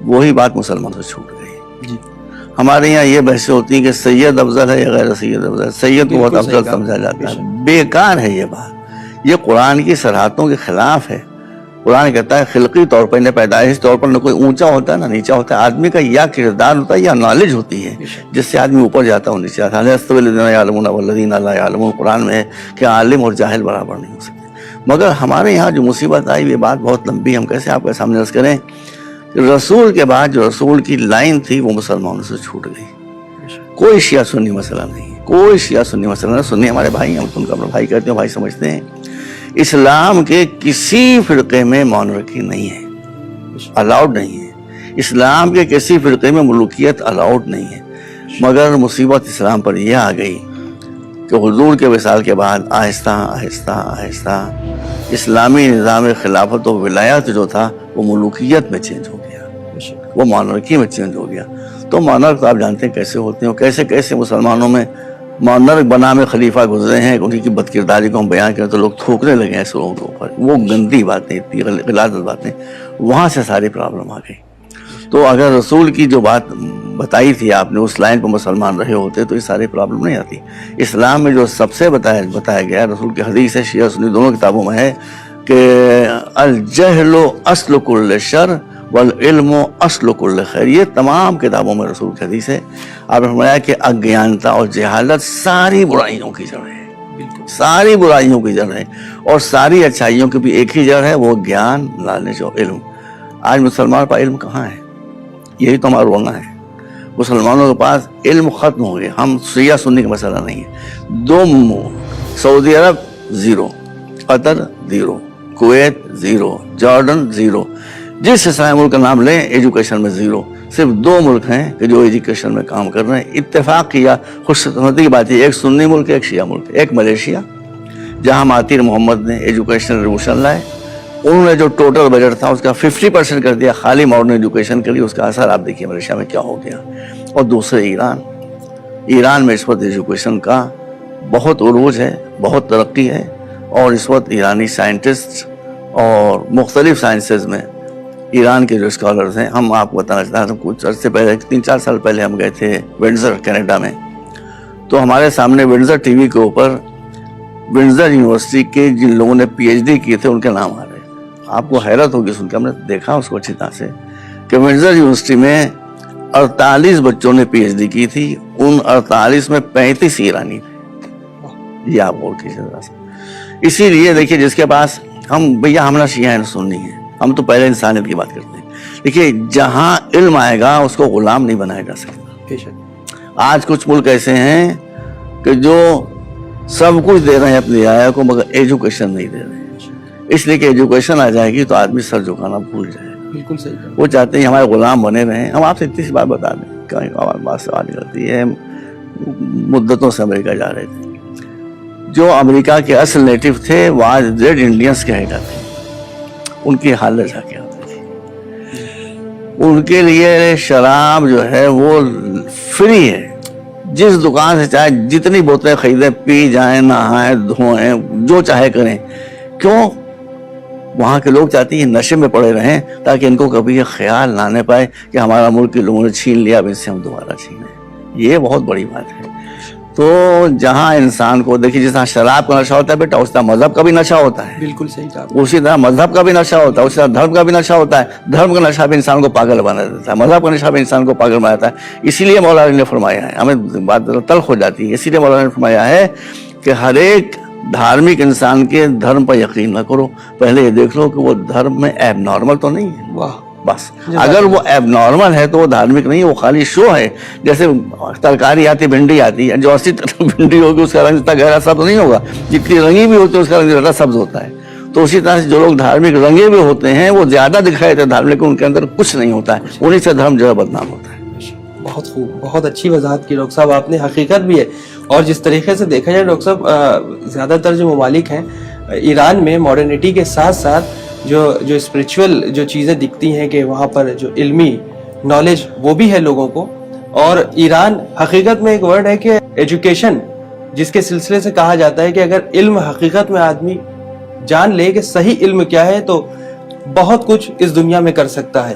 وہی بات مسلمانوں سے چھوٹ گئی. جی ہمارے یہاں یہ بحثیں ہوتی ہیں کہ سید افضل ہے یا غیر سید افضل ہے. سید کو بہت افضل سمجھا جاتا ہے. بیکار ہے یہ بات. یہ قرآن کی صراحتوں کے خلاف ہے. قرآن کہتا ہے خلقی طور پر پیدائش طور پر نہ کوئی اونچا ہوتا ہے نہ نیچا ہوتا ہے. آدمی کا یا کردار ہوتا ہے یا نالج ہوتی ہے جس سے آدمی اوپر جاتا ہے اور نیچے آتا ہے. قرآن میں ہے کہ عالم اور جاہل برابر نہیں ہو سکتے. مگر ہمارے یہاں جو مصیبت آئی یہ بات بہت لمبی. ہم کیسے آپ کے سامنے عرض کریں کہ رسول کے بعد جو رسول کی لائن تھی وہ مسلمانوں سے چھوٹ گئی. کوئی شیعہ سنی مسئلہ نہیں ہے. کوئی شیعہ سنی مسئلہ نہیں. سنی ہمارے بھائی ہیں, ہم ان کو اپنا بھائی کہتے ہیں, بھائی سمجھتے ہیں. اسلام کے کسی فرقے میں مونارکی نہیں ہے, الاؤڈ نہیں ہے. اسلام کے کسی فرقے میں ملوکیت الاؤڈ نہیں ہے. مگر مصیبت اسلام پر یہ آ گئی کہ حضور کے وصال کے بعد آہستہ آہستہ آہستہ اسلامی نظام خلافت و ولایت جو تھا وہ ملوکیت میں چینج ہو گیا, وہ مونارکی میں چینج ہو گیا. تو مونارک تو آپ جانتے ہیں کیسے ہوتے ہیں, کیسے کیسے مسلمانوں میں مونارک بنا میں خلیفہ گزرے ہیں. انہیں کی بد کرداری کو ہم بیان کریں تو لوگ تھوکنے لگے ایسے لوگوں کے اوپر. وہ گندی باتیں, اتنی غلاظت باتیں, وہاں سے ساری پرابلم آ گئی. تو اگر رسول کی جو بات بتائی تھی آپ نے اس لائن پر مسلمان رہے ہوتے تو یہ ساری پرابلم نہیں آتی. اسلام میں جو سب سے بتایا گیا رسول کی حدیث ہے, شیعہ سنی دونوں کتابوں میں ہے کہ الجہل اصل کل شر والعلم اصل کل خیر. یہ تمام کتابوں میں رسول کی حدیث ہے. آپ نے فرمایا کہ اگیانتا اور جہالت ساری برائیوں کی جڑ ہے, ساری برائیوں کی جڑ ہے, اور ساری اچھائیوں کی بھی ایک ہی جڑ ہے, وہ گیان, نالج اور علم. آج مسلمان کا علم کہاں ہے؟ یہی تو ہمارا رونا ہے. مسلمانوں کے پاس علم ختم ہو گیا. ہم شیعہ سنی کا مسئلہ نہیں ہے. دو سعودی عرب zero, Qatar zero, Kuwait zero, Jordan zero. جس اسلامی ملک کا نام لیں ایجوکیشن میں زیرو. صرف دو ملک ہیں کہ جو ایجوکیشن میں کام کر رہے ہیں. اتفاق کیا, خوش قسمتی کی بات ہے, ایک سنی ملک ہے, ایک شیعہ ملک ہے. ایک ملیشیا جہاں مہاتیر محمد نے ایجوکیشن ریولوشن لائے. انہوں نے جو ٹوٹل بجٹ تھا اس کا 50% کر دیا خالی ماڈرن ایجوکیشن کے لیے. اس کا اثر آپ دیکھیے ملیشیا میں کیا ہو گیا. اور دوسرے ایران میں اس وقت ایجوکیشن کا بہت عروج ہے, بہت ترقی ہے. اور اس وقت ایرانی سائنٹسٹ اور مختلف سائنسز میں ایران کے جو اسکالرز ہیں, ہم آپ کو بتانا چاہتا ہوں کچھ عرصے پہلے 3-4 سال پہلے ہم گئے تھے ونڈزر کینیڈا میں. تو ہمارے سامنے ونڈزر ٹی وی کے اوپر ونڈزر یونیورسٹی کے جن لوگوں نے PhD کیے تھے ان کے نام آ رہے. آپ کو حیرت ہوگی سن کے, ہم نے دیکھا اس کو اچھی طرح سے کہ ونڈزر یونیورسٹی میں 48 بچوں نے PhD کی تھی. ان 48 میں 35 ایرانی تھے. یہ آپ غور کیجیے ذرا سا. اسی لیے دیکھیے جس کے پاس ہم نہ شیعہ ہیں سنی ہیں, ہم تو پہلے انسانیت کی بات کرتے ہیں. دیکھیے جہاں علم آئے گا اس کو غلام نہیں بنایا جا سکتا. آج کچھ ملک ایسے ہیں کہ جو سب کچھ دے رہے ہیں اپنی رعایا کو مگر ایجوکیشن نہیں دے رہے ہیں. اس لیے کہ ایجوکیشن آ جائے گی تو آدمی سر جھکانا بھول جائے گا. بالکل صحیح. وہ چاہتے ہیں ہمارے غلام بنے رہیں. ہم آپ سے اتنی سی بات بتا دیں, کہیں بات سوال کرتی ہے. مدتوں سے امریکہ جا رہے تھے. جو امریکہ کے اصل نیٹو تھے وہ آج ریڈ انڈینس کے ہیڈ تھے. ان کی حالت جا کے آتی تھی. ان کے لیے شراب جو ہے وہ فری ہے. جس دکان سے چاہے جتنی بوتلیں خریدیں, پی جائیں, نہائیں, دھوئیں, جو چاہے کریں. کیوں؟ وہاں کے لوگ چاہتے ہیں نشے میں پڑے رہیں تاکہ ان کو کبھی یہ خیال نہ آنے پائے کہ ہمارا ملک کے لوگوں نے چھین لیا, اب ان سے ہم دوبارہ چھینیں. یہ بہت بڑی بات ہے. تو جہاں انسان کو دیکھیے جس طرح شراب کا نشہ ہوتا ہے بیٹا, اس طرح مذہب کا بھی نشہ ہوتا ہے. بالکل صحیح کہا. اسی طرح مذہب کا بھی نشہ ہوتا ہے, اسی طرح دھرم کا بھی نشہ ہوتا ہے. دھرم کا نشہ بھی انسان کو پاگل بنا دیتا ہے, مذہب کا نشہ بھی انسان کو پاگل بنا دیتا ہے. اسی لیے مولانا نے فرمایا ہے, ہمیں بات تلخ ہو جاتی ہے, اسی لیے مولانا نے فرمایا ہے کہ ہر ایک دھارمک انسان کے دھرم پر یقین نہ کرو, پہلے یہ دیکھ لو کہ وہ دھرم میں ایب نارمل تو نہیں ہے. واہ, بس اگر وہ ایب نارمل ہے تو وہ دھارمک نہیں ہے, وہ خالی شو ہے. جیسے ترکاری آتی, بھنڈی آتی ہے, جو 80 بھنڈی ہوگی اس کا رنگ اتنا گہرا سبز نہیں ہوگا, جتنی رنگی بھی ہوتی ہے اس کا رنگ زیادہ سبز ہوتا ہے. تو اسی طرح سے جو لوگ دھارمک رنگے بھی ہوتے ہیں وہ زیادہ دکھائی دیتے ہیں دھارمک, لیکن ان کے اندر کچھ نہیں ہوتا ہے. انہیں سے دھرم جو ہے بدنام ہوتا ہے. بہت خوب, بہت اچھی وضاحت کی ڈاکٹر صاحب آپ نے. حقیقت بھی ہے. اور جس طریقے سے دیکھا جائے ڈاکٹر صاحب, زیادہ تر جو ممالک ہیں ایران میں ماڈرنٹی کے ساتھ ساتھ جو اسپریچول جو چیزیں دکھتی ہیں کہ وہاں پر جو علمی نالج وہ بھی ہے لوگوں کو. اور ایران حقیقت میں ایک ورڈ ہے کہ ایجوکیشن, جس کے سلسلے سے کہا جاتا ہے کہ اگر علم حقیقت میں آدمی جان لے کہ صحیح علم کیا ہے تو بہت کچھ اس دنیا میں کر سکتا ہے.